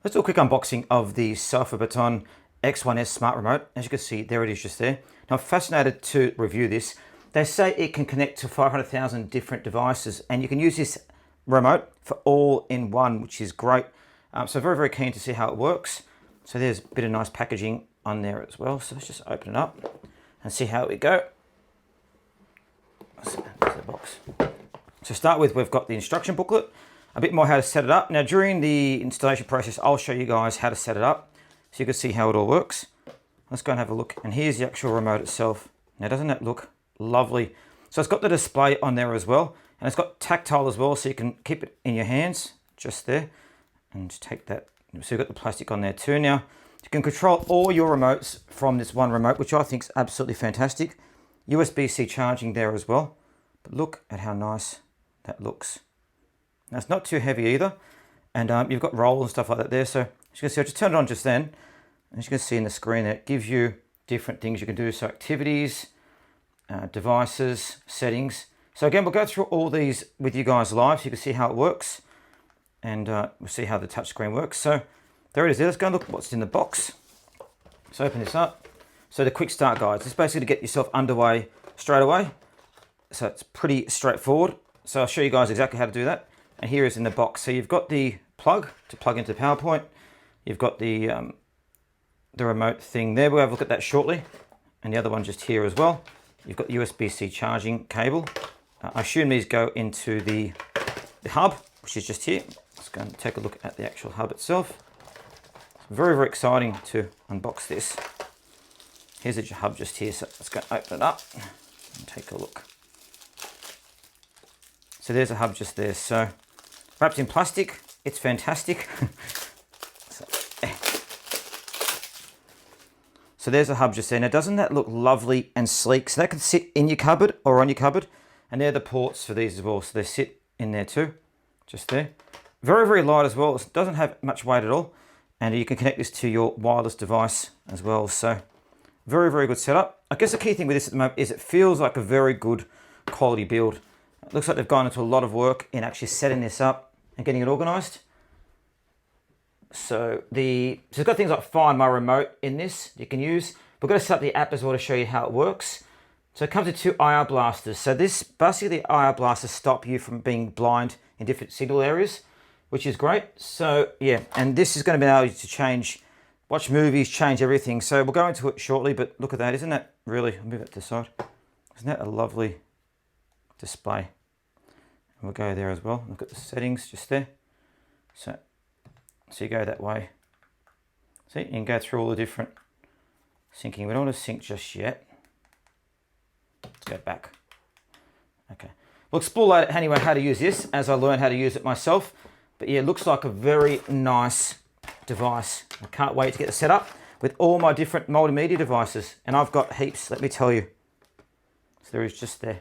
Let's do a quick unboxing of the Sofabaton X1S Smart Remote. As you can see, there it is just there. Now, I'm fascinated to review this. They say it can connect to 500,000 different devices, and you can use this remote for all in one, which is great. So very, very keen to see how it works. So there's a bit of nice packaging on there as well. So let's just open it up and see how we go. There's the box. To start with, we've got the instruction booklet, a bit more how to set it up. Now, during the installation process, I'll show you guys how to set it up so you can see how it all works. Let's go and have a look. And here's the actual remote itself. Now, doesn't that look lovely? So it's got the display on there as well, and it's got tactile as well, so you can keep it in your hands just there and just take that. So you've got the plastic on there too. Now, you can control all your remotes from this one remote, which I think is absolutely fantastic. USB-C charging there as well. But look at how nice that looks. Now, it's not too heavy either, and you've got roll and stuff like that there. So as you can see, I just turned it on just then. As you can see in the screen there, it gives you different things you can do. So activities, devices, settings. So again, we'll go through all these with you guys live so you can see how it works, and we'll see how the touchscreen works. So there it is. Let's go and look at what's in the box. So open this up. So the quick start guides. This is basically to get yourself underway straight away. So it's pretty straightforward. So I'll show you guys exactly how to do that. And here is in the box. So you've got the plug to plug into PowerPoint. You've got the remote thing there. We'll have a look at that shortly. And the other one just here as well. You've got the USB-C charging cable. I assume these go into the hub, which is just here. Let's go and take a look at the actual hub itself. Very, very exciting to unbox this. Here's the hub just here. So let's go open it up and take a look. So there's a hub just there. So wrapped in plastic, it's fantastic. So there's a hub just there. Now, doesn't that look lovely and sleek? So that can sit in your cupboard or on your cupboard. And they're the ports for these as well. So they sit in there too, just there. Very, very light as well. It doesn't have much weight at all. And you can connect this to your wireless device as well. So very, very good setup. I guess the key thing with this at the moment is it feels like a very good quality build. It looks like they've gone into a lot of work in actually setting this up and getting it organized. So it's got things like Find My Remote in this you can use. We're going to set up the app as well to show you how it works. So it comes with two IR blasters. So this basically, the IR blasters stop you from being blind in different signal areas, which is great. So yeah, and this is going to be able to change, watch movies, change everything. So we'll go into it shortly, but look at that. Isn't that really, I'll move it to the side. Isn't that a lovely display? And we'll go there as well. Look at the settings just there. So you go that way. See, you can go through all the different syncing. We don't want to sync just yet. Let's go back. Okay. We'll explore later anyway how to use this as I learn how to use it myself. But yeah, it looks like a very nice device. I can't wait to get it set up with all my different multimedia devices. And I've got heaps, let me tell you. So there is just there.